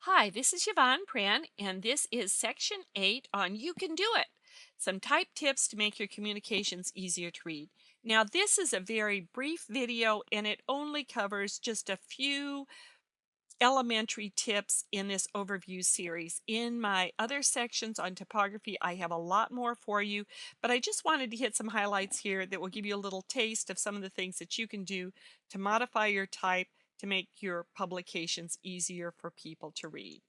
Hi, this is Yvonne Pran, and this is Section 8 on You Can Do It. Some type tips to make your communications easier to read. Now, this is a very brief video, and it only covers just a few elementary tips in this overview series. In my other sections on typography, I have a lot more for you, but I just wanted to hit some highlights here that will give you a little taste of some of the things that you can do to modify your type to make your publications easier for people to read.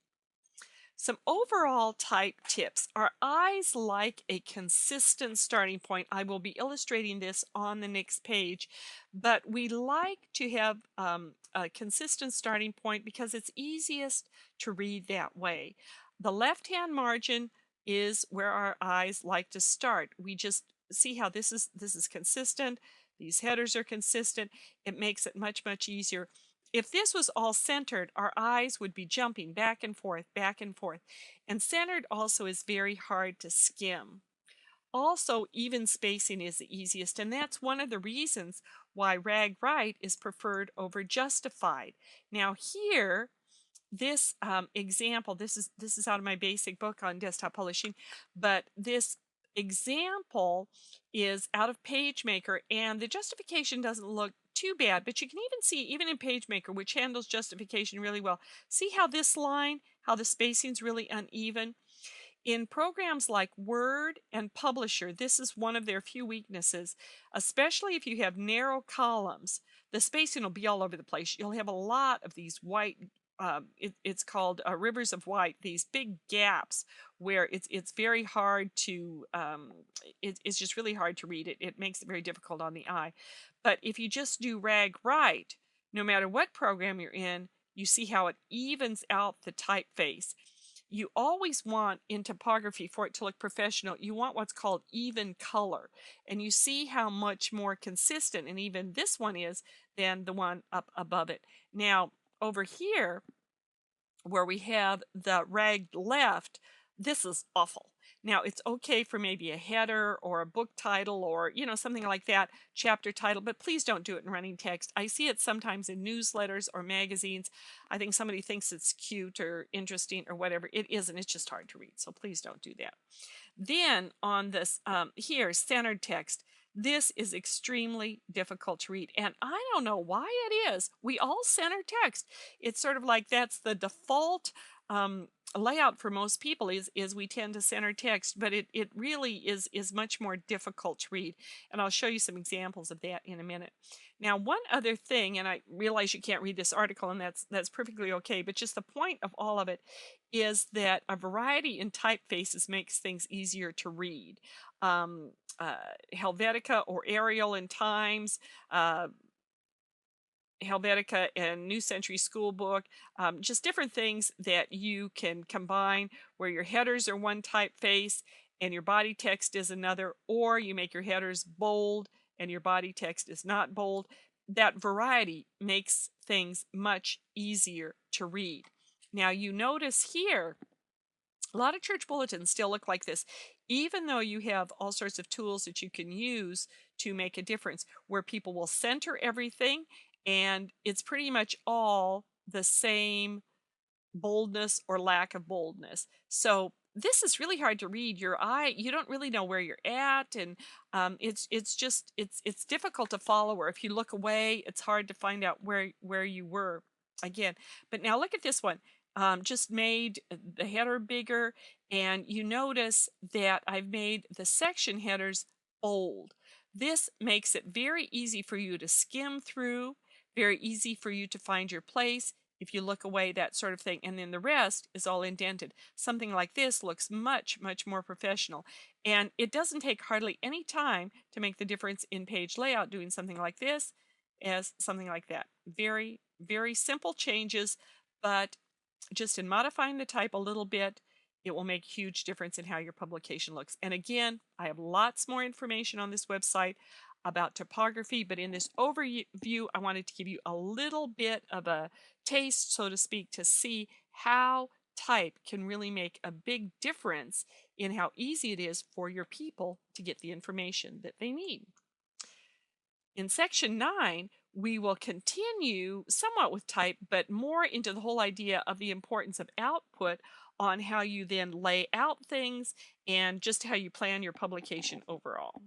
Some overall type tips. Our eyes like a consistent starting point. I will be illustrating this on the next page, but we like to have a consistent starting point because it's easiest to read that way. The left-hand margin is where our eyes like to start. We just see how this is consistent. These headers are consistent. It makes it much easier. If this was all centered, our eyes would be jumping back and forth, back and forth. And centered also is very hard to skim. Also, even spacing is the easiest, and that's one of the reasons why rag right is preferred over justified. Now here, this example, this is out of my basic book on desktop publishing, but this example is out of PageMaker, and the justification doesn't look too bad, but you can even see, even in PageMaker, which handles justification really well, see how this line, how the spacing's really uneven. In programs like Word and Publisher, this is one of their few weaknesses, especially if you have narrow columns. The spacing will be all over the place. You'll have a lot of these white, it's called rivers of white, these big gaps where it's very hard to, it's just really hard to read. It makes it very difficult on the eye. But if you just do rag right, no matter what program you're in, you see how it evens out the typeface. You always want in typography, for it to look professional, you want what's called even color. And you see how much more consistent and even this one is than the one up above it. Now, over here, where we have the ragged left, this is awful. Now, it's okay for maybe a header or a book title or, something like that, chapter title, but please don't do it in running text. I see it sometimes in newsletters or magazines. I think somebody thinks it's cute or interesting or whatever. It isn't. It's just hard to read, so please don't do that. Then on this here, centered text, this is extremely difficult to read. And I don't know why it is. We all center text. It's sort of like that's the default layout for most people is we tend to center text, but it really is much more difficult to read. And I'll show you some examples of that in a minute. Now, one other thing, and I realize you can't read this article, and that's perfectly okay, but just the point of all of it is that a variety in typefaces makes things easier to read. Um, Helvetica or Arial in Times, Helvetica and New Century School Book, just different things that you can combine where your headers are one typeface and your body text is another, or you make your headers bold and your body text is not bold. That variety makes things much easier to read. Now you notice here, a lot of church bulletins still look like this, even though you have all sorts of tools that you can use to make a difference, where people will center everything and it's pretty much all the same boldness or lack of boldness. So this is really hard to read. Your eye, you don't really know where you're at, and it's difficult to follow. Or if you look away, it's hard to find out where you were again. But now look at this one. Just made the header bigger, and you notice that I've made the section headers bold. This makes it very easy for you to skim through, very easy for you to find your place if you look away, that sort of thing. And then the rest is all indented. Something like this looks much more professional. And it doesn't take hardly any time to make the difference in page layout doing something like this as something like that. Very simple changes, but just in modifying the type a little bit, it will make a huge difference in how your publication looks. And again, I have lots more information on this website about typography, but in this overview, I wanted to give you a little bit of a taste, so to speak, to see how type can really make a big difference in how easy it is for your people to get the information that they need. In section 9, we will continue somewhat with type, but more into the whole idea of the importance of output on how you then lay out things and just how you plan your publication overall.